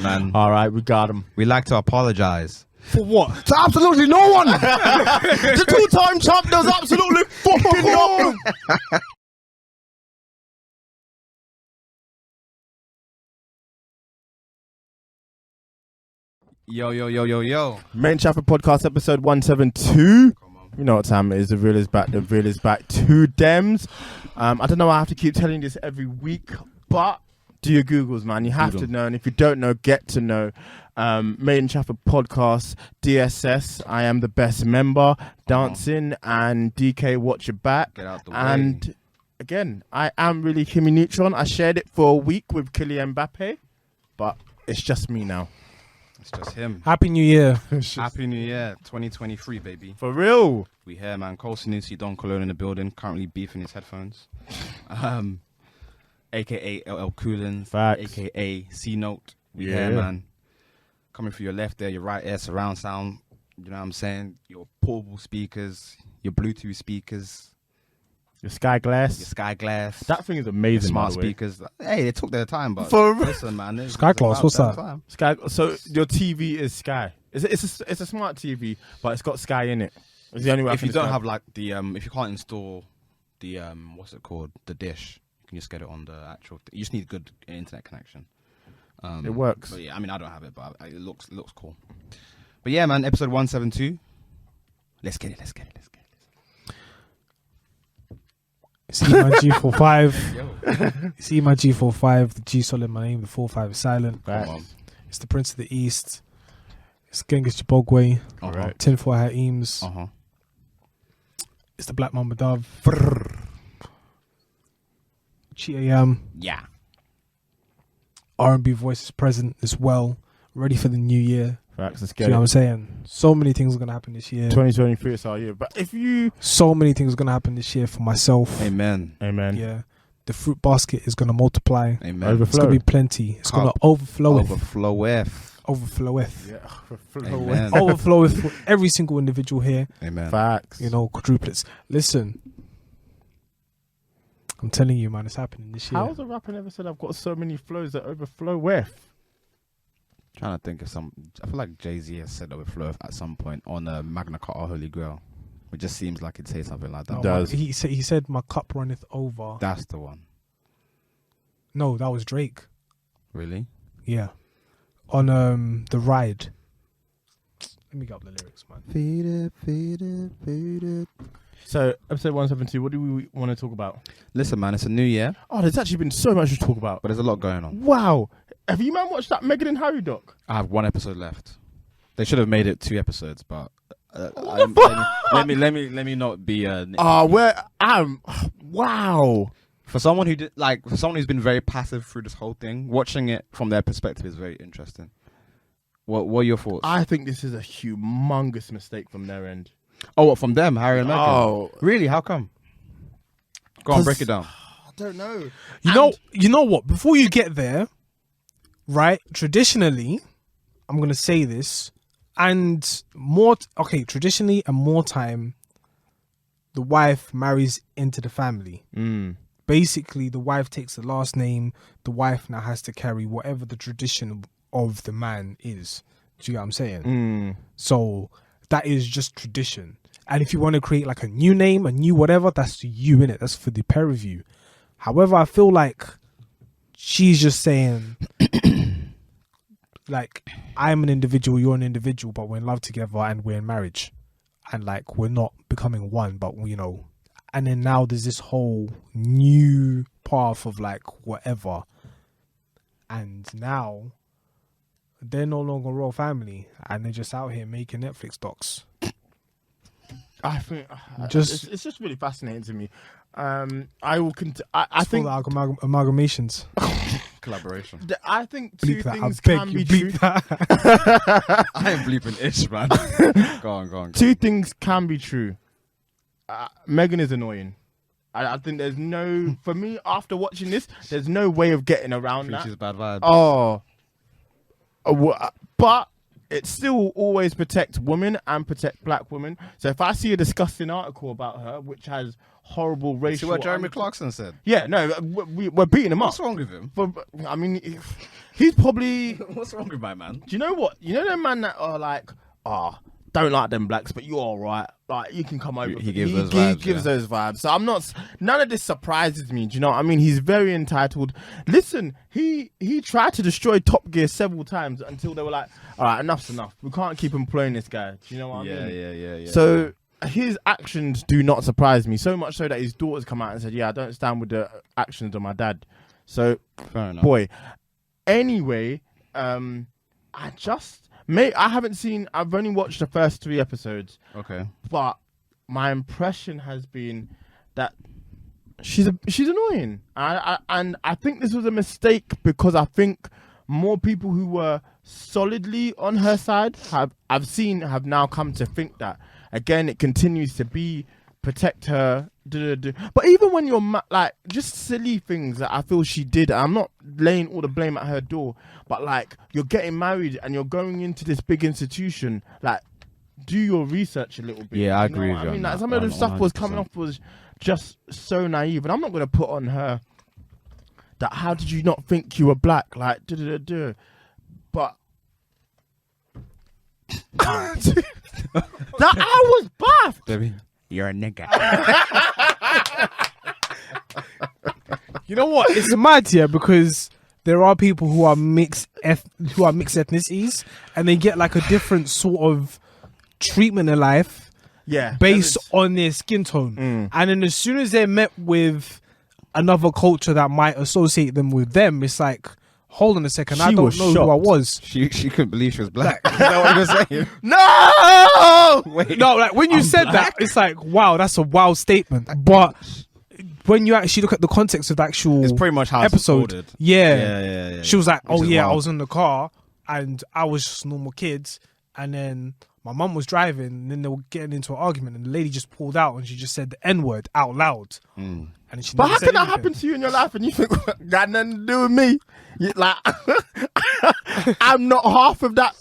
Listen, man. All right, we got him. We like to apologize. For what? To absolutely no one. The two-time champ does absolutely fucking nothing. Yo. Main Chapter Podcast episode 172. You know what time it is. The real is back. The real is back. Two Dems. I don't know. I have to keep telling you this every week, but do your Googles, man. You have to know, and if you don't know, get to know. Main Chapter Podcast, DSS. I am the best member. Dancing and DK. Watch your back. Get out the and way. Again, I am really Kimi Neutron. I shared it for a week with Kylian Mbappe, but it's just me now. It's just him. Happy New Year. Happy New Year, 2023, baby. For real. We here, man. Cole Sanusi, Don Cologne in the building, currently beefing his headphones. AKA LL Coolin, Facts. AKA C-Note. We Yeah. here, man. Coming through your left there, your right ear, surround sound. You know what I'm saying? Your portable speakers, your Bluetooth speakers, Your Sky Glass. your Sky Glass. That thing is your amazing. smart by the way. speakers. Hey, they took their time, but For- listen, man. it's Sky Glass, about what's their that? time. Sky. So your TV is Sky. It's a smart TV, but it's got Sky in it. It's the only way. If you don't have like the if you can't install the what's it called, the dish, you can just get it on the actual. You just need good internet connection. It works. But yeah, I mean, I don't have it, but it looks cool. But yeah, man, episode 172. Let's get it. See my G45. See my G45. The G solid my name. The 45 is silent. Right. Come on. It's the Prince of the East. It's Genghis Chibogwe. Uh-huh. Right. Tinfoil Hat Eames. Uh-huh. It's the Black Mamba Dove. Chi-am. Yeah. R&B voice is present as well. Ready for the new year. Facts. Let's Do you get know what I'm it. saying? So many things are going to happen this year. 2023 is our year. But if you, So many things are going to happen this year for myself. Amen. amen. Yeah. The fruit basket is going to multiply. Amen. Overflow. It's going to be plenty. It's going to Cup. overfloweth. Overfloweth. Overfloweth. Yeah. Amen. Overfloweth for every single individual here. Amen. Facts. You know, quadruplets. Listen, I'm telling you, man, it's happening this year. How's a rapper never said I've got so many flows that overflow with? Trying to think of some. I feel like Jay-Z has said overflow at some point on Magna Carta Holy Grail. It just seems like he'd say something like that. No, does. He said my cup runneth over. That's the one. No, that was Drake. Really? Yeah, on the ride. Let me get up the lyrics, man. Feed it. So episode 172. What do we want to talk about? Listen, man, it's a new year, Oh, there's actually been so much to talk about. but there's a lot going on. Wow. Have you man watched that Meghan and Harry doc? I have one episode left. They should have made it 2 episodes, but let me not be Wow. for someone who did for someone who's been very passive through this whole thing. Watching it from their perspective is very interesting. What are your thoughts? I think this is a humongous mistake from their end. Oh, what, from them, Harry and Meghan? Oh. Really? How come? Go on, 'Cause- break it down. I don't know. You know what? Before you get there, right? Traditionally, I'm gonna say this, and traditionally and more time, the wife marries into the family. Basically, the wife takes the last name. The wife now has to carry whatever the tradition of the man is. Do you get what I'm saying? So that is just tradition. And if you want to create like a new name, a new whatever, that's you, innit? That's for the pair of you. However, I feel like she's just saying, like, I'm an individual, you're an individual, but we're in love together and we're in marriage. And like, we're not becoming one, but you know. And then now there's this whole new path of like whatever. And now they're no longer royal family and they're just out here making Netflix docs. I think Just- it's just really fascinating to me. I will. I It's think. full of amalgamations. Collaboration. I think two Bleep that. I things beg can you, be true. bleep that. I ain't bleeping ish, man. Go on. Two things can be true. Meghan is annoying. I think there's no. For me, after watching this, there's no way of getting around that. Preaches bad vibes. Oh. But it still always protects women and protect black women. So if I see a disgusting article about her, which has horrible See racial. what Jeremy Clarkson said. Yeah, no, we're beating him up. What's wrong with him? But, I mean, he's probably. What's wrong with my man? Do you know what? You know the man that are like, don't like them blacks, but you're all right. Like, you can come over. He gives those vibes, He gives yeah. those vibes. So I'm not. None of this surprises me. Do you know what I mean? He's very entitled. Listen, he tried to destroy Top Gear several times until they were like, all right, enough's enough. We can't keep employing this guy. Do you know what I mean? Yeah. So his actions do not surprise me. So much so that his daughters come out and said, "Yeah, I don't stand with the actions of my dad." So, fair enough. boy. Anyway, I haven't seen. I've only watched the first 3 episodes, Okay. but my impression has been that she's annoying. And I think this was a mistake because I think more people who were solidly on her side have now come to think that. Again, it continues to be protect her. But even when you're like just silly things that I feel she did, I'm not laying all the blame at her door, but like you're getting married and you're going into this big institution, like do your research a little bit. Yeah, I You know agree what with you I mean, on like that, some of the stuff was coming 100%. off was just so naive, and I'm not going to put on her that how did you not think you were black, like but that I was buff. Baby, you're a nigga. You know what? It's mad here because there are people who are mixed ethnicities, and they get like a different sort of treatment in life Yeah, based on their skin tone. And then as soon as they're met with another culture that might associate them with them, it's like, hold on a second, She I don't was know who I shocked. was. She couldn't believe she was black. Is that what you were saying? No! Wait. No, like when you said that, it's like, wow, that's a wild statement. But when you actually look at the context of the actual It's pretty much how it's episode, recorded. yeah, she was like, Which oh is yeah, I wild. was in the car and I was just normal kids, and then my mum was driving, and then they were getting into an argument, and the lady just pulled out and she just said the N-word out loud. And she But never how said can that anything. happen to you in your life and you think got nothing to do with me? You, like, I'm not half of that.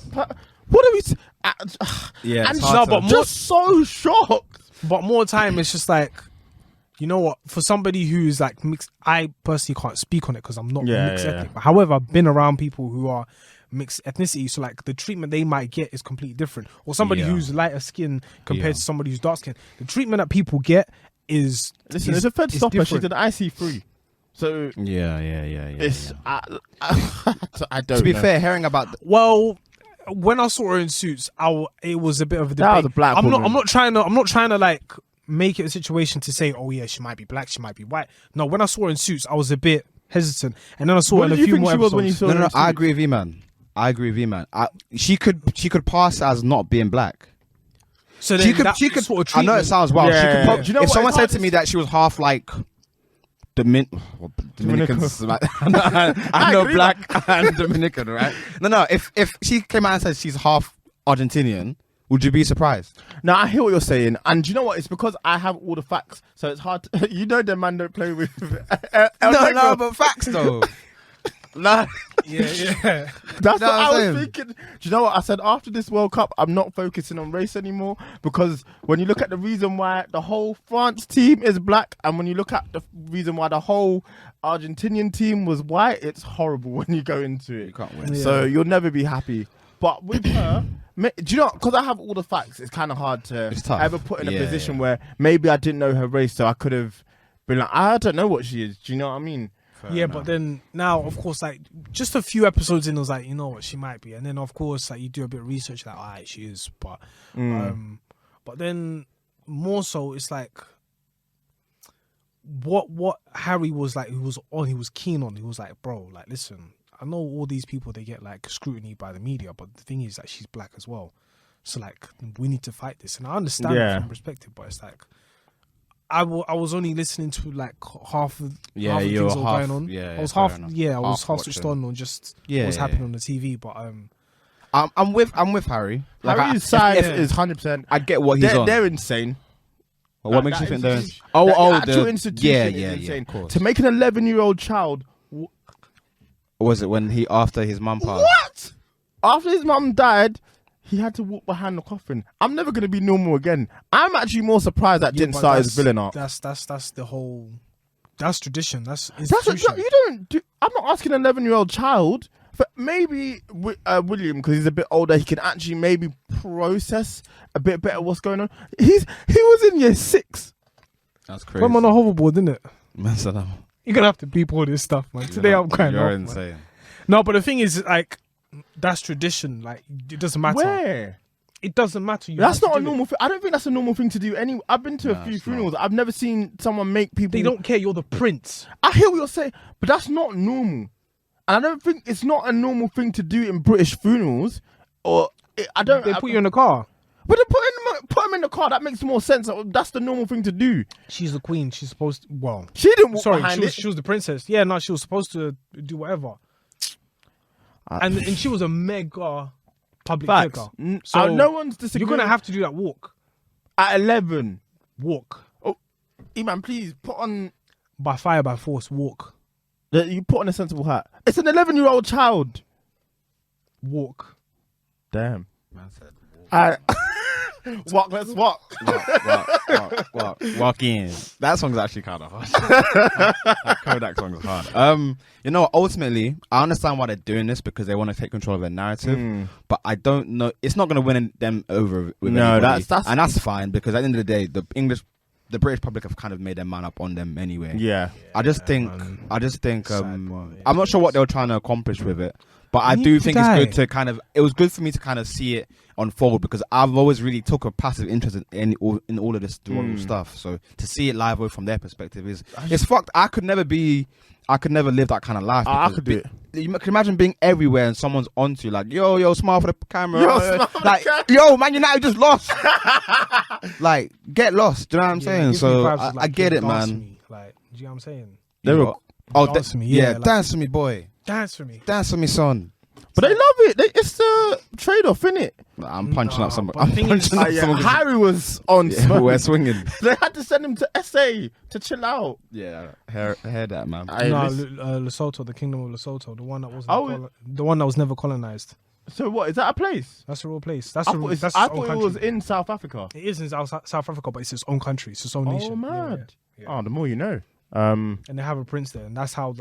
What are we? Yeah, and it's hard No, to- but just so shocked. But more time, it's just like, you know what? For somebody who's like mixed, I personally can't speak on it because I'm not mixed ethnic. But however, I've been around people who are mixed ethnicity, so like the treatment they might get is completely different. Or somebody Yeah. who's lighter skin compared Yeah. to somebody who's dark skin, the treatment that people get is Listen, is, there's a Fed is stopper. She's different. an IC3, so Yeah. it's. yeah. I don't. To be know. fair, hearing about Well, when I saw her in Suits, it was a bit of a debate. That was a black I'm woman. not trying to like make it a situation to say, oh yeah, she might be black, she might be white. No, when I saw her in Suits, I was a bit hesitant, and then I saw What her in did a you few think more she was when you episodes. saw no, her? in I Suits? agree with you, man. She could pass as not being black. So She then could. that sort of I know it treatment- sounds wild. Yeah, She could. yeah, Prob- yeah. Do you know if what, someone it's said hard to to me that she was half like Dominicans, I know agree, black and Dominican, right? No. If she came out and said she's half Argentinian, would you be surprised? No, I hear what you're saying, and do you know what? It's because I have all the facts, so it's hard. You know, the man don't play with. El Negro. but facts though. No. Yeah. That's No, what I was same. thinking. Do you know what I said? After this World Cup, I'm not focusing on race anymore, because when you look at the reason why the whole France team is black, and when you look at the reason why the whole Argentinian team was white, it's horrible when you go into it. You can't win. So you'll never be happy. But with her, do you know? Because I have all the facts, it's kind of hard to It's tough. ever put in a Yeah, position yeah. where maybe I didn't know her race, so I could have been like, I don't know what she is. Do you know what I mean? Yeah, but then now, of course, like just a few episodes in, I was like, you know what, she might be, and then of course, like you do a bit of research, like, alright, she is, but then more so, it's like what Harry was like, he was keen on. He was like, bro, like, listen, I know all these people, they get like scrutiny by the media, but the thing is that she's black as well, so like we need to fight this, and I understand Yeah. it from perspective, but it's like. I was only listening to like half of Yeah, half of you things were that were half- going on. yeah, I was fair half enough. I was Half half switched watching. on just Yeah, what's yeah, happening yeah. on the TV. But I'm with Harry. Like, Harry's side if- is 100%. I get what he's on. They're insane. What makes That you think they're? institution- Oh, the actual the institution yeah, is insane. of course. To make an 11-year-old child, Or was it when after his mum passed? what? After his mum died, he had to walk behind the coffin. I'm never gonna be normal again. I'm actually more surprised that didn't but start his that's- villain arc. That's the whole. That's tradition. That's That's what institution. you don't do. I'm not asking an 11-year-old child. But maybe William, because he's a bit older, he can actually maybe process a bit better what's going on. He was in year 6. That's crazy. I'm on a hoverboard, isn't it? Man, so that- You're gonna have to beep all this stuff, man. Today I'm crying. You're off, man. insane. No, but the thing is, like, that's tradition. Like, it doesn't matter. Where? It doesn't matter. You That's have to not a do it. normal thing. I don't think that's a normal thing to do. I've been to a few it's funerals. I've never seen someone make people. They don't care. You're the prince. I hear what you're saying, but that's not normal. And I don't think it's not a normal thing to do in British funerals. Or I don't. They put you in the car. But they put him in the car. That makes more sense. That's the normal thing to do. She's the queen. She's supposed to. Well, She didn't walk sorry, behind she was the princess. Yeah, no, she was supposed to do whatever. And she was a mega public Facts. figure. So No one's disagreeing. you're gonna have to do that walk. At 11. Walk Iman, please put on. by fire by force. Walk. You put on a sensible hat. It's an 11-year-old child. Walk. Damn. Man said, Walk, let's walk. walk in. That song's actually kind of hard. That Kodak song is hard. You know, ultimately, I understand why they're doing this because they want to take control of their narrative. But I don't know. It's not going to win them over. With No, anybody. that's that's fine because at the end of the day, the British public have kind of made their man up on them anyway. Yeah. I just think. man. I'm part, not sure what they were trying to accomplish with it. But I He do need to think die. it's good to kind of. It was good for me to kind of see it unfold because I've always really took a passive interest in all of this derogatory stuff. So to see it live from their perspective is it's fucked. I could never live that kind of life. I because could do it. You can imagine being everywhere and someone's onto you like, yo, smile for the camera. Yo, smile for the like, camera. yo, Man United just lost. Like, get lost. Do you know what I'm Yeah, it saying? gives me So vibes I of, like, get it, dance man. me. Like, do you know what I'm saying? They were, Dance for me, yeah, like- dance for me, boy. Dance for me. Dance for me, son. but they love it. It's the trade-off, innit? I'm punching up somebody. but I'm the thing is- punching up someone. Harry was on. Yeah, we're swinging. They had to send him to SA to chill out. Yeah, hear that, man. No, Lesotho, the Kingdom of Lesotho, the one that wasn't Oh. the one that was never colonized. So what, is that a place? That's a real place. That's I a, thought, that's I its own thought it country. was in South Africa. It is in South Africa, but it's its own country. It's its own nation. Oh, mad. Yeah. Oh, the more you know. And they have a prince there, and that's how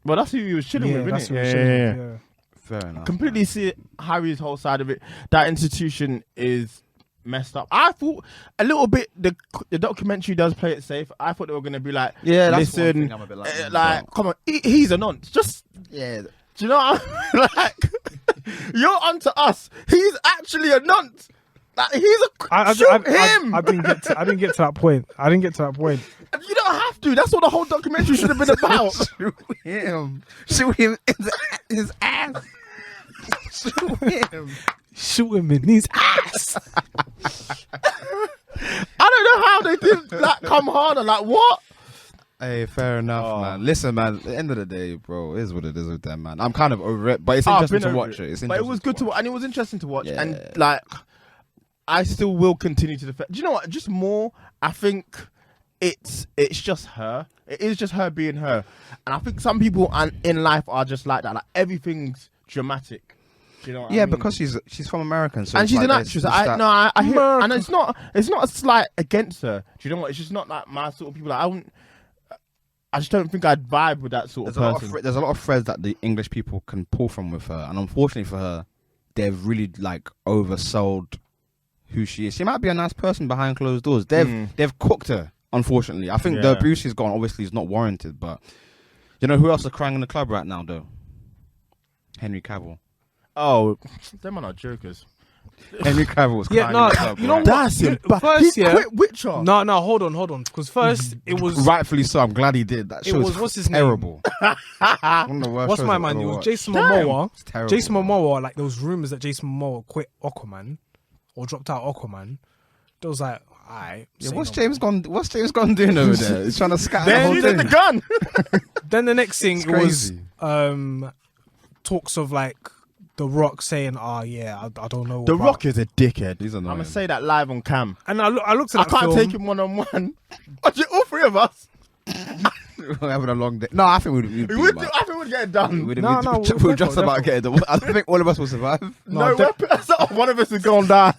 Well, that's who he was chilling with, that's innit? who Yeah, it's yeah, showing, yeah. Fair enough. Completely see Harry's whole side of it. That institution is messed up. I thought a little bit the documentary does play it safe. I thought they were gonna be like, Yeah, that's one listen, thing I'm a bit like, like, come on, he's a nonce. Just Yeah. do you know what I mean? Like, you're onto us. He's actually a nonce. Like, he's a shoot him. I didn't get to that point. You don't have to. That's what the whole documentary should have been about. Shoot him in his ass. Shoot him. Shoot him in his ass. I don't know how they did that. Come harder. Like what? Hey, fair enough, Oh. man. Listen, man. At the end of the day, bro, it is what it is with them, man. I'm kind of over it, but it's I've interesting been to over watch it. It's But it interesting was good to watch, and it was interesting to watch. Yeah. And like, I still will continue to defend. Do you know what? Just more. I think it's just her. It is just her being her. And I think some people in life are just like that. Like everything's dramatic. Do you know what I Yeah, mean? because she's from America, so And it's she's like an there's- actress. there's that- I hear, America. and it's not a slight against her. Do you know what? It's just not like my sort of people. Like, I just don't think I'd vibe with that sort of person. There's a lot of threads that the English people can pull from with her, and unfortunately for her, they've really like oversold who she is. She might be a nice person behind closed doors. They've cooked her. Unfortunately, I think the Yeah. abuse she's gone obviously is not warranted. But you know who else is crying in the club right now, though? Henry Cavill. Them are not jokers. Henry Cavill was crying Yeah, no, in the club. you know right? what? That's him. But First, he yeah. quit Witcher. No, hold on. Because first it was Rightfully so. I'm glad he did. That It show was- was what's his name? terrible. One of the worst what's shows my I've man? ever It was watched. Jason Damn. Momoa. It's terrible. Jason Momoa, like there was rumors that Jason Momoa quit Aquaman or dropped out Aquaman. There was like, alright. Yeah, say what's no James Gunn doing over there? He's trying to scatter the Then whole he thing. did the gun. more. Then the next thing It's it was crazy. talks of like The Rock saying, "Oh yeah, I don't know." The about-" Rock is a dickhead. He's I'm annoying. gonna say that live on cam. And I looked at I that can't film. take him 1-on-1. All three of us. We're having a long day. No, I think we'd beat him, man. I think would get it done. We're No, we're just defo, about defo. getting the. I think all of us will survive. No, de- weapons. One of us is gonna die.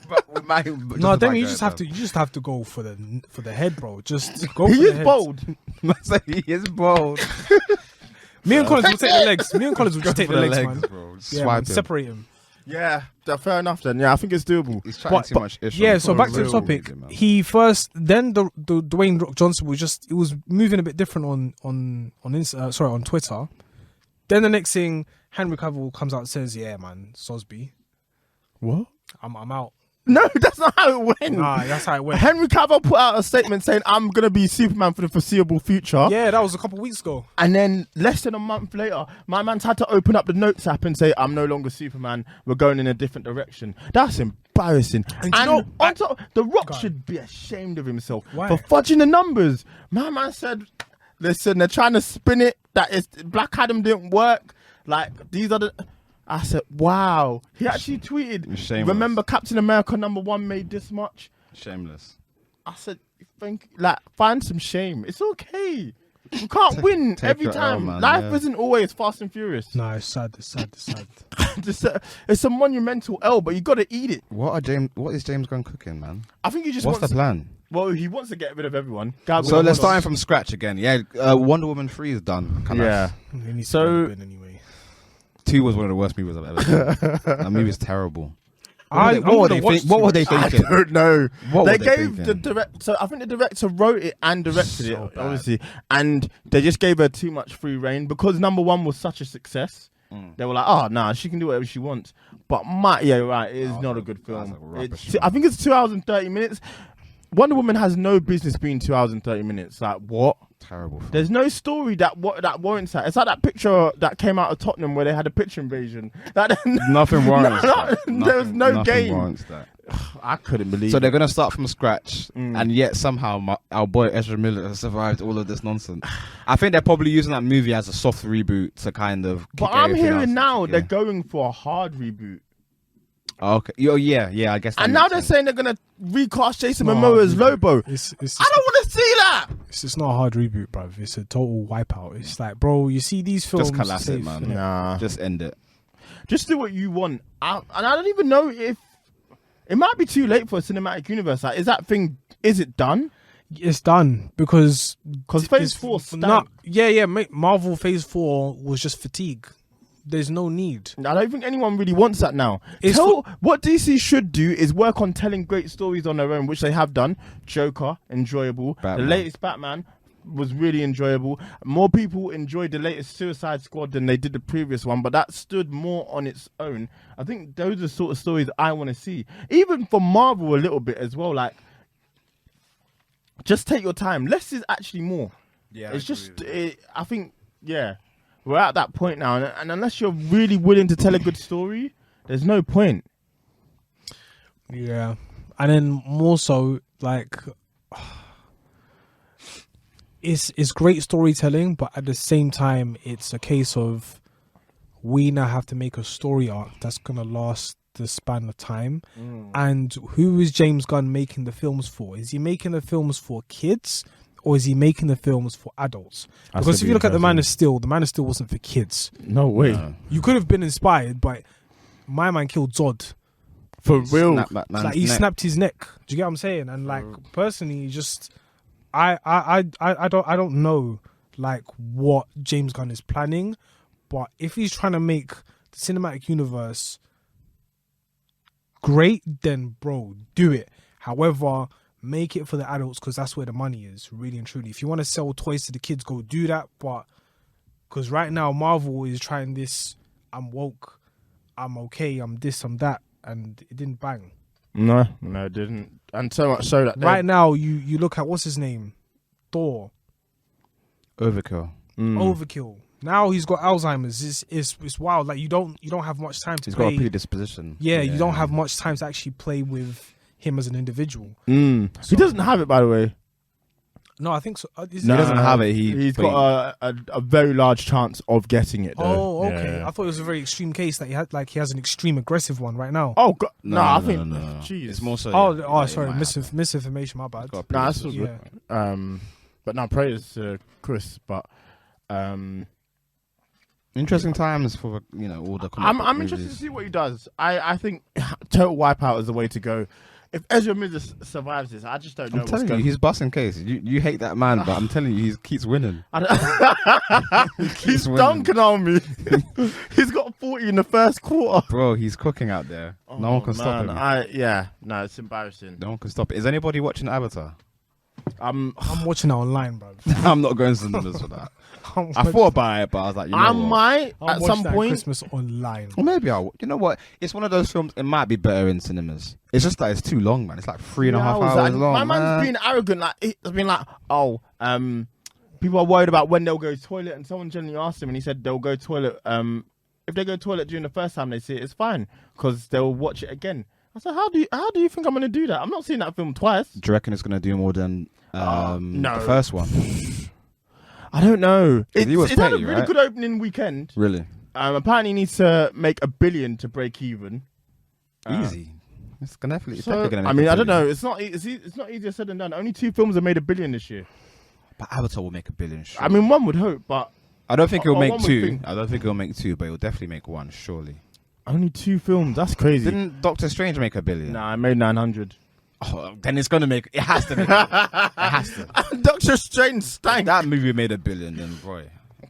No, then you just have to go for the head, bro. Just go. He for the is head. bold. He is bold. Me and Collins will take the legs. Me and Collins will just take For the the legs, legs, man. bro. Yeah, Swipe man, him. separate him. Yeah, fair enough then. Yeah, I think it's doable. He's trying too much ish. Yeah, so back to the topic. He first, then the Dwayne Rock Johnson it was moving a bit different on Twitter. Then the next thing, Henry Cavill comes out and says, "Yeah, man, Sosby, What? I'm out." No, that's not how it went. Nah, that's how it went. Henry Cavill put out a statement saying, "I'm gonna be Superman for the foreseeable future." Yeah, that was a couple weeks ago. And then less than a month later, my man's had to open up the notes app and say, "I'm no longer Superman. We're going in a different direction." That's embarrassing. And And you know, on top, The Rock Go on. should be ashamed of himself Why? for fudging the numbers. My man said, "Listen, they're trying to spin it that it's Black Adam didn't work. Like these are the." I said, "Wow." He actually tweeted, Shameless. "Remember Captain America #1 made this much." Shameless. I said, find some shame. It's okay. You can't win take every your L, time. man, Life yeah. isn't always fast and furious. No, it's sad. It's sad. It's a monumental L, but you got to eat it. What is James Gunn cooking, man? I think he just What's wants. the plan? Well, he wants to get rid of everyone. So let's start from scratch again. Yeah, Wonder Woman 3 is done. Yeah. It needs So- to be anyway. 2 was one of the worst movies I've ever seen. That movie is terrible. I'm What were gonna they watch think? What were they I thinking? don't know. What They were they gave the thinking? direct. So I think the director wrote it and directed So it, bad. obviously, and they just gave her too much free reign because #1 was such a success. They were like, "Oh, nah, she can do whatever she wants." But yeah, right, it is not a good film. that's a rubbish It's- film. I think it's 2 hours and 30 minutes. Wonder Woman has no business being 2 hours and 30 minutes. Like what? Terrible. Film. There's no story that warrants that. It's like that picture that came out of Tottenham where they had a picture invasion. Nothing warrants No, that. there was no Nothing game. warrants that. I couldn't believe. So it. they're gonna start from scratch, and yet somehow our boy Ezra Miller has survived all of this nonsense. I think they're probably using that movie as a soft reboot to kind of. But kick I'm everything hearing else. now Yeah. they're going for a hard reboot. Oh, okay. Oh, yeah. I guess. that And now makes they're sense. saying they're gonna recast Jason No, Momoa as reboot. Lobo. It's I don't want to see that. It's not a hard reboot, bruv. It's a total wipeout. It's like, bro, you see these films. Just collapse it, safe, man. innit? Nah, Just end it. just do what you want. And I don't even know if it might be too late for a cinematic universe. Like, is it done? It's done because Because it's Phase 4 stank. mate, Marvel Phase 4 was just fatigue. There's no need. I don't think anyone really wants that now. It's What DC should do is work on telling great stories on their own, which they have done. Joker, enjoyable. Batman. The latest Batman was really enjoyable. More people enjoyed the latest Suicide Squad than they did the previous one, but that stood more on its own. I think those are the sort of stories I want to see. Even for Marvel a little bit as well. Like, just take your time. Less is actually more. Yeah, It's just, I think, yeah. We're at that point now, and unless you're really willing to tell a good story, there's no point. Yeah, and then more so, like, it's great storytelling, but at the same time, it's a case of we now have to make a story arc that's gonna last the span of time. And who is James Gunn making the films for? Is he making the films for kids, or is he making the films for adults? That's Because gonna if you be look at the Man interesting. of Steel, the Man of Steel wasn't for kids. No way. No. You could have been inspired, but my man killed Zod. For real. Snap that man's Like he neck. snapped his neck. Do you get what I'm saying? And like personally, just I don't know like what James Gunn is planning, but if he's trying to make the cinematic universe great, then bro, do it. However, make it for the adults because that's where the money is, really and truly. If you want to sell toys to the kids, go do that. But because right now Marvel is trying this, I'm woke, I'm okay, I'm this, I'm that, and it didn't bang. No, it didn't. And so much so that Right now, you look at what's his name, Thor, Overkill. Overkill. Now he's got Alzheimer's. It's wild. Like you don't have much time to He's play. got a predisposition. Yeah, you don't have much time to actually play with him as an individual. he doesn't have it, by the way. No, I think so. He doesn't have it. He's got a very large chance of getting it. Though. Oh, okay. Yeah. I thought it was a very extreme case that he has an extreme aggressive one right now. Oh God, no, I think. no. Jeez. It's more so. Sorry, misinformation. My bad. got a No, that's all Yeah. good. But no, prayers to Chris. But Interesting times for all the. I'm interested to see what he does. I think total wipeout is the way to go. If Ezra Miller survives this, I just don't know. I'm telling you, he's busting case. You hate that man, but I'm telling you, he keeps winning. He's dunking on me. He's got 40 in the first quarter. Bro, he's cooking out there. No one can stop him. No, it's embarrassing. No one can stop it. Is anybody watching Avatar? I'm watching it online, bro. I'm not going to cinemas for that. I thought about it, but I was like, I might at some point. Christmas online. Or maybe I'll. You know what? It's one of those films. It might be better in cinemas. It's just that it's too long, man. It's like 3.5 hours long. My man's being arrogant. Like it's been like, people are worried about when they'll go to toilet, and someone generally asked him, and he said they'll go toilet. If they go toilet during the first time they see it, it's fine because they'll watch it again. I said, how do you think I'm going to do that? I'm not seeing that film twice. Do you reckon it's going to do more than no. the first one? I don't know. It had a really right? good opening weekend. Really? Apparently, he needs to make $1 billion to break even. Easy. It's definitely. I mean, I don't know. It's not easier said than done. Only 2 films have made $1 billion this year. But Avatar will make $1 billion. Surely. I mean, one would hope, but I don't think it'll make one would 2. think. I don't think it'll make 2, but it'll definitely make 1. Surely. Only 2 films. That's crazy. Didn't Doctor Strange make $1 billion? Nah, I made 900. Oh, then it's gonna make. It has to make. It has to. Doctor Strange stank. That movie made $1 billion. Then boy,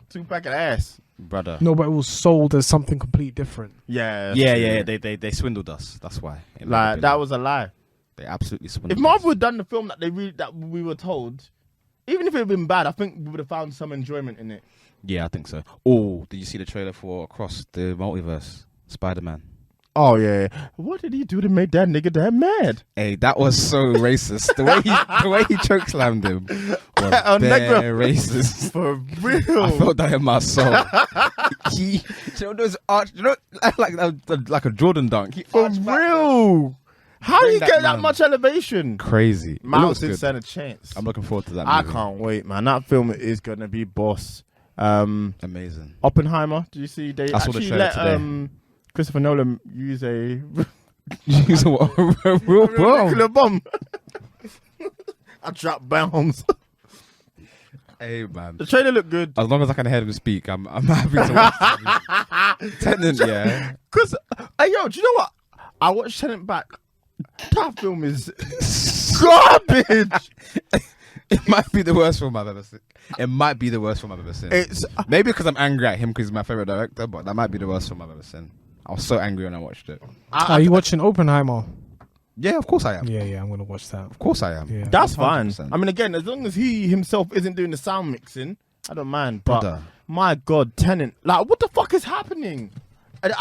2 pack of ass, brother. No, but it was sold as something completely different. Yeah. Yeah. They swindled us. That's why. Like that was a lie. They absolutely swindled. If Marvel had done the film that we were told, even if it had been bad, I think we would have found some enjoyment in it. Yeah, I think so. Oh, did you see the trailer for Across the Multiverse? Spider-Man. Oh yeah. What did he do to make that nigga that mad? Hey, that was so racist. The way he chokeslammed him was bare racist. For real. I felt that in my soul. Those arch, like a Jordan dunk. For real. How do you get that much elevation? Crazy. Miles didn't stand a chance. I'm looking forward to that movie. I can't wait, man. That film is gonna be boss. Amazing. Oppenheimer. Did you see? They I saw the actually trailer let today. Christopher Nolan use a Use a real bomb. nuclear bomb. I drop bombs. Hey man, The trailer looked good. as long as I can hear him speak, I'm happy to watch. Tenet, yeah. Cause, hey yo, do you know what? I watched Tenet back. That film is garbage. It might be the worst film I've ever seen. It might be the worst film I've ever seen. It's Maybe because I'm angry at him because he's my favorite director, but that might be the worst film I've ever seen. I was so angry when I watched it. Are you watching Oppenheimer? Yeah, of course I am. Yeah, I'm gonna watch that. Of course I am. Yeah. That's fine. 100%. I mean, again, as long as he himself isn't doing the sound mixing, I don't mind. But Brother. my God, Tenet, like, what the fuck is happening? And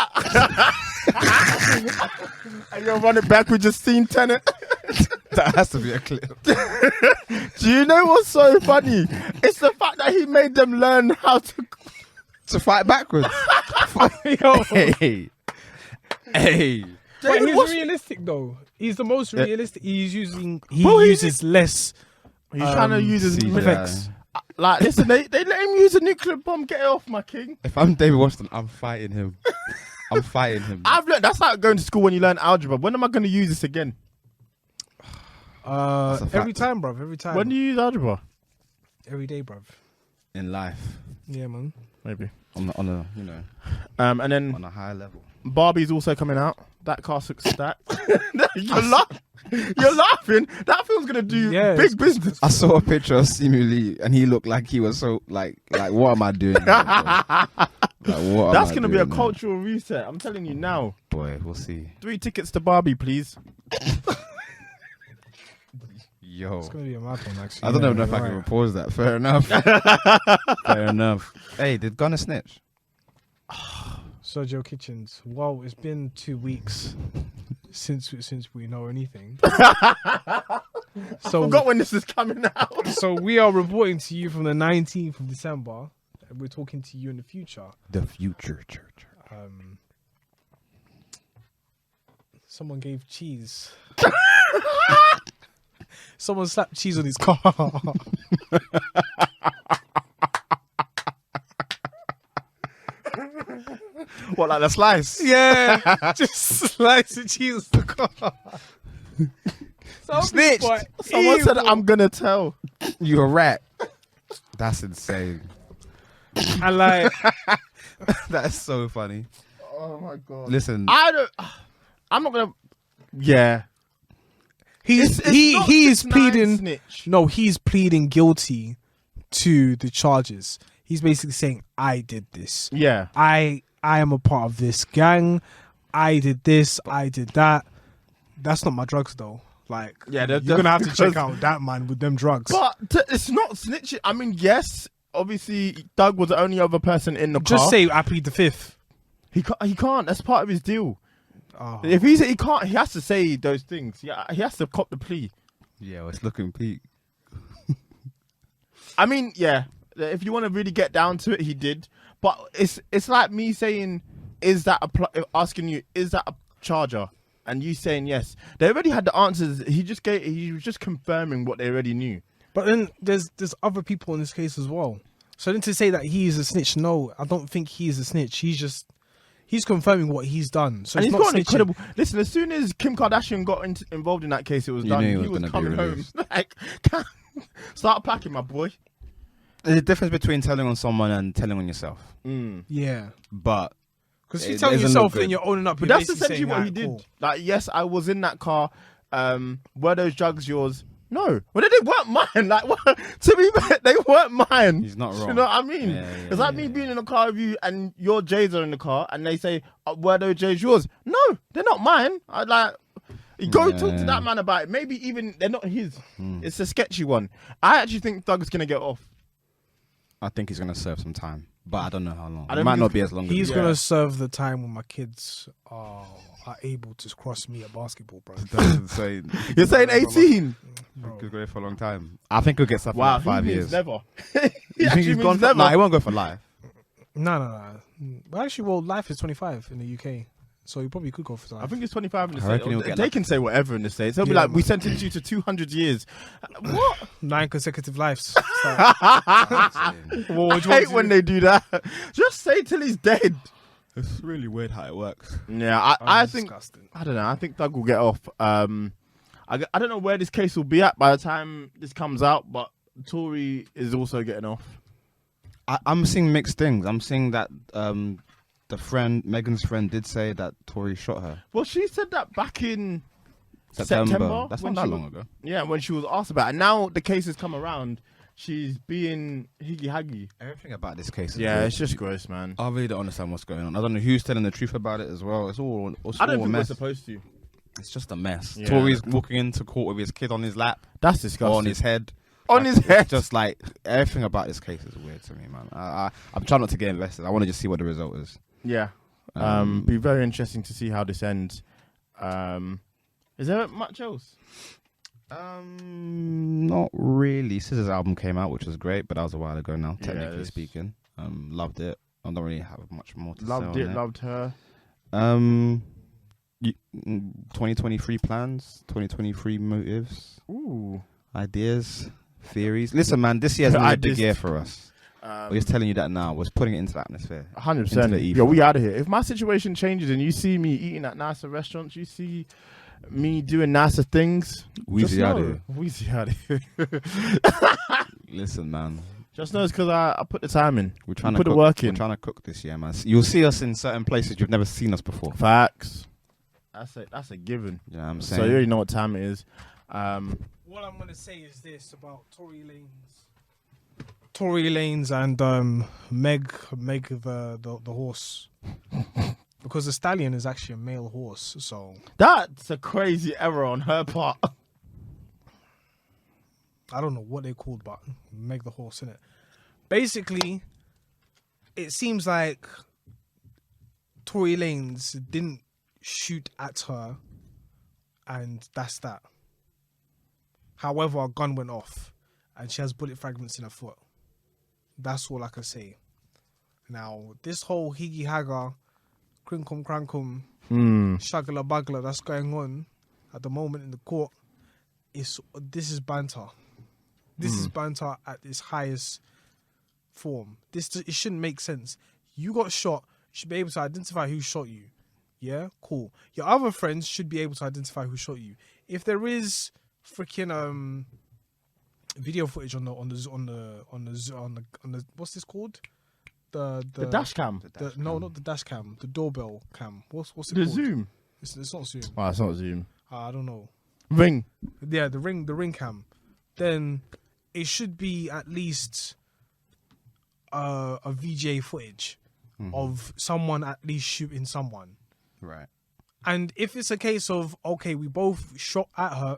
you'll run it back. We just seen Tenet. That has to be a clip. Do you know what's so funny? It's the fact that he made them learn how to fight backwards. Yo. Hey. But he's What's- realistic though. He's the most realistic. He Well, uses less. He's trying to use his CGI. effects. Like, listen, they let him use a nuclear bomb. Get it off, my king. If I'm David Washington, I'm fighting him. I'm fighting him. I've learned. That's like going to school when you learn algebra. When am I going to use this again? a Every fact. time, bruv. Every time. When do you use algebra? Every day, bruv. In life. Yeah, man. Maybe. On a And then on a high level. Barbie's also coming out. That cast looks stacked. You're laughing. That film's gonna do big business. I saw a picture of Simu Lee and he looked like he was so like what am I doing? That's gonna be a cultural reset. I'm telling you now. Boy, we'll see. 3 tickets to Barbie, please. Yo. It's gonna be a mad one, actually. I don't Yeah, know if I you're can right. pause that. Fair enough. Fair enough. Hey, did Gunner snitch? Sergio Kitchens. Well, it's been 2 weeks since we know anything. So Forgot when this is coming out. So we are reporting to you from the 19th of December. And we're talking to you in the future. The future church. Someone gave cheese. Someone slapped cheese on his car. What, like the slice? Yeah, just slice the cheese on the car. Snitched. Someone said, I'm gonna tell. You a rat. That's insane. And like, That is so funny. Oh my god. Listen, I'm not gonna. Yeah. He's It's he not he is 6ix9ine pleading. Snitch. No, he's pleading guilty to the charges. He's basically saying, "I did this. Yeah. I am a part of this gang. I did this. I did that. That's not my drugs, though. Like, Yeah, you're gonna have to check out that man with them drugs. But it's not snitching. I mean, yes, obviously Doug was the only other person in the car. Just say I plead the fifth. He can't. That's part of his deal. Oh. If he can't, he has to say those things. Yeah, he has to cop the plea. yeah, well, it's looking peak. I mean, yeah. If you want to really get down to it, he did. But it's like me saying, "Is that asking you, is that a charger?" And you saying yes. They already had the answers. He was just confirming what they already knew. But then there's other people in this case as well. So then to say that he is a snitch, no, I don't think he is a snitch. He's confirming what he's done. So And it's he's not got an snitching. incredible. Listen, as soon as Kim Kardashian got involved in that case, it was You done. knew he He was was gonna be coming home. released. Like, start packing, my boy. There's a difference between telling on someone and telling on yourself. Yeah, But because It you're telling doesn't yourself look and good. you're owning up. But you're that's basically essentially saying, what he "Alright, did. cool." Like, yes, I was in that car. Were those drugs yours? No. Well, they weren't mine. Like, what? To be fair, they weren't mine. he's not wrong. You know what I mean? Yeah, It's like me being in a car with you and your J's are in the car and they say, were those J's yours? No, they're not mine. I like, you go talk to that man about it. Maybe even they're not his. It's a sketchy one. I actually think Doug's going to get off. I think he's gonna serve some time, but I don't know how long. I It don't might think not be as long. as He's you- gonna serve the time when my kids are able to cross me at basketball, bro. Doesn't say You're saying 18? Could go for a long time. I think he'll get something Wow, like 5 he years. means never. You He think actually he's means gone for? never. Nah, he won't go for life. No. But actually, well, life is 25 in the UK, so you probably could go for I life. think it's 25 in the I reckon he'll States. get They like- can say whatever in the States. They'll be Yeah, like, we man. sentenced you to 200 years. What? 9 consecutive lives. I hate when they do that. Just say till he's dead. It's really weird how it works. Yeah, I think, Disgusting. I don't know. I think Doug will get off. I don't know where this case will be at by the time this comes out, but Tory is also getting off. I'm seeing mixed things. I'm seeing that Megan's friend did say that Tory shot her. Well, she said that back in September. That's when not that she long was- ago. Yeah, when she was asked about it. And now the case has come around. She's being higgy-haggy. Everything about this case is Yeah, weird. it's just gross, man. I really don't understand what's going on. I don't know who's telling the truth about it as well. It's all I don't a think we're mess. supposed to. It's just a mess. Yeah. Tory's walking into court with his kid on his lap That's or disgusting. on his head. On his head. It's just like everything about this case is weird to me, man. I'm trying not to get invested. I want to just see what the result is. Yeah. Be very interesting to see how this ends. Is there much else? Not really. SZA's album came out, which was great, but that was a while ago now. Yeah, Technically it's- speaking, loved it. I don't really have much more to Loved say it, on loved her. 2023 plans, 2023 motives, Ooh. ideas, theories. Listen, man, this year's a big year for us. We're just telling you that now. We're putting it into the atmosphere. 100%. Into the ether. Yo, we out of here. If my situation changes and you see me eating at nicer restaurants, you see me doing nicer things, Weezy just out of know- here. Weezy out of here. Listen, man. Just know it's because I put the time in. We're trying Put to the cook, work We're in. trying to cook this year, man. You'll see us in certain places you've never seen us before. Facts. That's a given. Yeah, I'm So saying. you already know what time it is. What I'm gonna say is this about Tory Lanez and Meg the horse, because the stallion is actually a male horse. So That's a crazy error on her part. I don't know what they called, but Meg the horse, innit? Basically, it seems like Tory Lanez didn't shoot at her, and that's that. However, a gun went off, and she has bullet fragments in her foot. That's all I can say. Now, this whole higgy hagger, crinkum crankum, shagala bagla that's going on at the moment in the court, this is banter. This is banter at its highest form. It shouldn't make sense. You got shot. You should be able to identify who shot you. Yeah, cool. Your other friends should be able to identify who shot you. If there is freaking video footage on the what's this called? The dash cam. No, not the dash cam. The doorbell cam. What's it The called? Zoom. It's not Zoom. Oh, it's not Zoom. I don't know. Ring. Yeah, the ring cam. Then it should be at least a VGA footage of someone at least shooting someone. Right. And if it's a case of, okay, we both shot at her,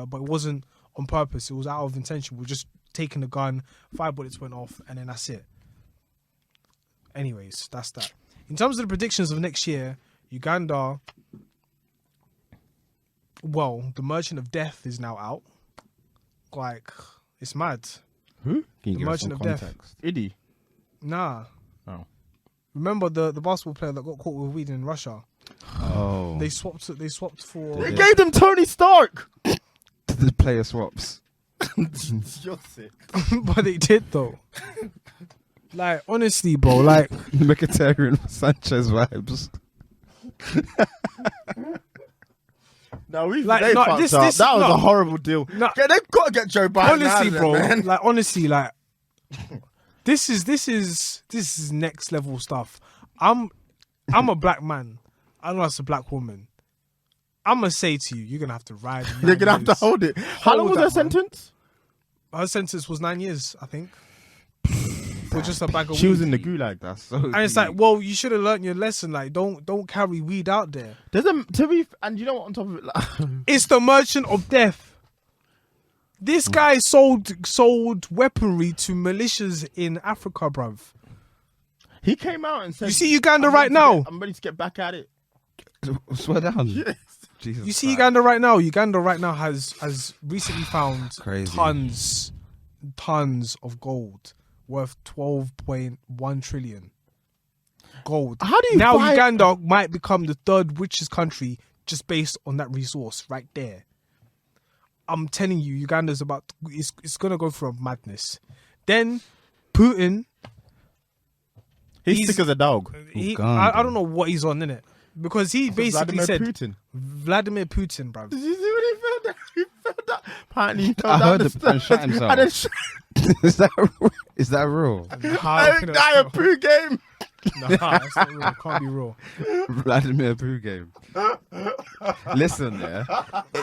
but it wasn't on purpose. It was out of intention. We're just taking the gun, 5 bullets went off, and then that's it. Anyways, that's that. In terms of the predictions of next year, Uganda, well, The Merchant of Death is now out. Like, it's mad. Who? Can you The give us Merchant some of Death. context? Iddy. Nah. Oh. Remember the basketball player that got caught with weed in Russia? Oh. They swapped for... They gave them Tony Stark. The player swaps. You're sick. But they did, though. Like, honestly, bro, like... Mkhitaryan Sanchez vibes. No, we Like, they no, fucked this- up. this- That was no. a horrible deal. No. Yeah, they've got to get Joe Biden Honestly, out of bro, there, man. like, honestly, like... This is next level stuff. I'm a black man. I know it's a black woman. I'm gonna say to you, you're gonna have to ride. They're going to have to hold it. How long was that, their man. sentence? Her sentence was 9 years, I think. For just a bag of She weed. was in the gulag. That's so. And it's like, well, you should have learned your lesson. Like, don't carry weed out there. There's a to be, and you know what? On top of it, like, It's the Merchant of Death. This guy sold weaponry to militias in Africa, bruv. he came out and said, You see Uganda I'm right ready to now? get- I'm ready to get back at it. Swear down. Yes. Jesus You see Christ. Uganda right now? Uganda right now has recently found Crazy. tons of gold worth 12.1 trillion. Gold. How do you now find- Uganda might become the third richest country just based on that resource right there. I'm telling you, Uganda's it's gonna go through a madness. Then Putin, He's sick as a dog. I don't know what he's on in it because he basically Vladimir said Putin. Vladimir Putin, bruv. Did you see what he felt that? He felt that. Apparently, he fell I down heard the the man stairs shot himself. and then shot is that real? How- a poo game. Nah, that's not real. It can't be real. Vladimir Poo game. Listen, yeah.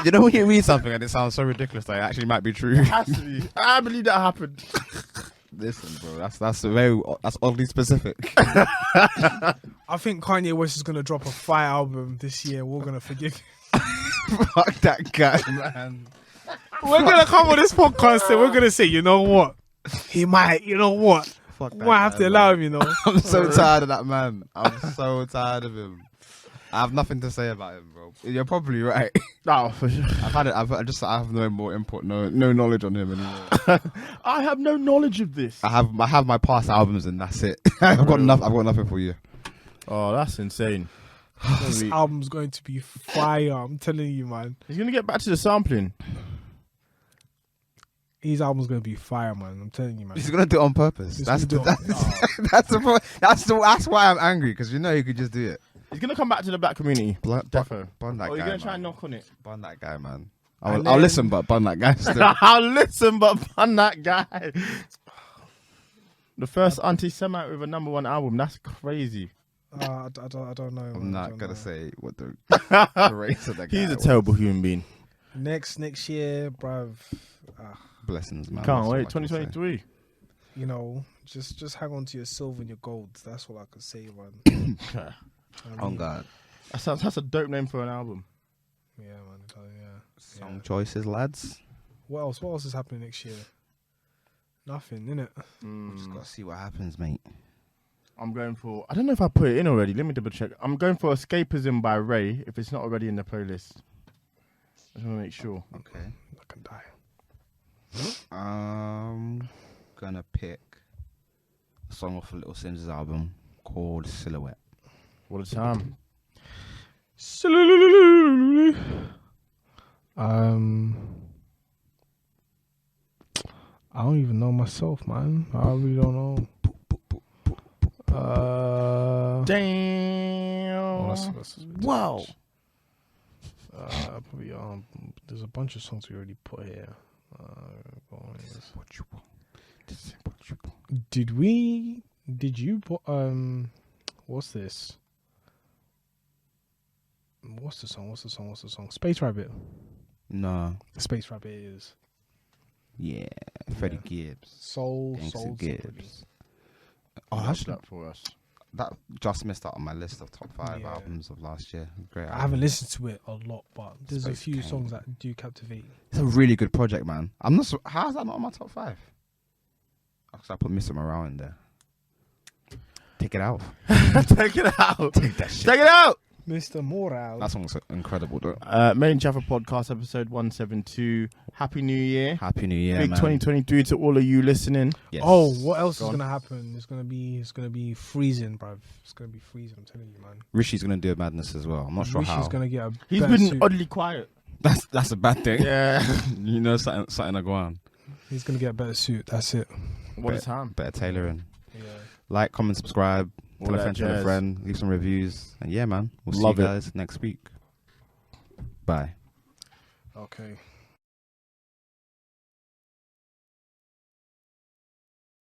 You know when you read something and it sounds so ridiculous that it actually might be true. Has to be. I believe that happened. Listen, bro, that's oddly specific. I think Kanye West is gonna drop a fire album this year. We're gonna forgive him. Fuck that guy, man. We're gonna come on this podcast and we're gonna say, you know what? He might, you know what? Fuck that We might have guy, to man. allow him, you know. I'm so tired of that man. I'm so tired of him. I have nothing to say about him, bro. You're probably right. No, for sure. I have no more input, no knowledge on him anymore. I have no knowledge of this. I have my past albums and that's it. I've got nothing for you. Oh, that's insane. This album's going to be fire. I'm telling you, man. He's gonna get back to the sampling. His album's gonna be fire, man. I'm telling you, man. He's gonna do it on purpose. He's That's gonna do it. that's why I'm angry because you know he could just do it. He's gonna come back to the black community. Defo. Bun that Oh, guy. you're gonna try man. and knock on it. Bun that guy, man. And I'll then- listen, but bun that guy still. I'll listen, but fun that guy. The first anti-Semite with a #1 album. That's crazy. I don't know. I'm man. I not don't gonna know. say what the race of that guy He's a was. terrible human being. Next year, bruv. Blessings, man. Can't That's all wait. I can say. 2023. You know, just hang on to your silver and your gold. That's all I can say, man. Oh God. That's a dope name for an album. Yeah, man. Yeah. Song choices, lads. What else is happening next year? Nothing, innit? Just gotta see what happens, mate. I'm going for. I don't know if I put it in already. Let me double check. I'm going for Escapism by Ray. If it's not already in the playlist, I just want to make sure. Okay. I can die. I'm gonna pick a song off a Little Sims album called Silhouette. What a time. I don't even know myself, man. I really don't know. Damn. That's Wow. probably, there's a bunch of songs we already put here. What you want? This is what you want. Did we Did you put what's this? What's the song? Space Rabbit. No. Space Rabbit is Yeah. Freddie Gibbs. Soul Gangsta Separately. Gibbs. Oh, That's actually, that for us. that just missed out on my list of top 5 Yeah. albums of last year. Great. I haven't listened to it a lot, but there's a Space few King. songs that do captivate. It's a really good project, man. I'm not. How is that not on my top 5? Because I put Mr. Morale in there. Take it out. Take it out. Take that shit. Take it out. Mr. Morale. That song's incredible, though. Main Jaffa Podcast, episode 172. Happy New Year. Happy New Year, Big man. 2023 to all of you listening. Yes. Oh, what else Go is on. gonna happen? It's gonna be freezing, bruv. It's gonna be freezing. I'm telling you, man. Rishi's gonna do a madness as well. I'm not sure Rishi's how. gonna get a. He's better been suit. oddly quiet. That's a bad thing. Yeah. You know, something to go on. He's gonna get a better suit. That's it. What a time. Better tailoring. Yeah. Like, comment, subscribe. All Tell a that friend, tell a jazz. friend. Leave some reviews. And yeah, man. We'll Love see it. you guys next week. Bye. Okay.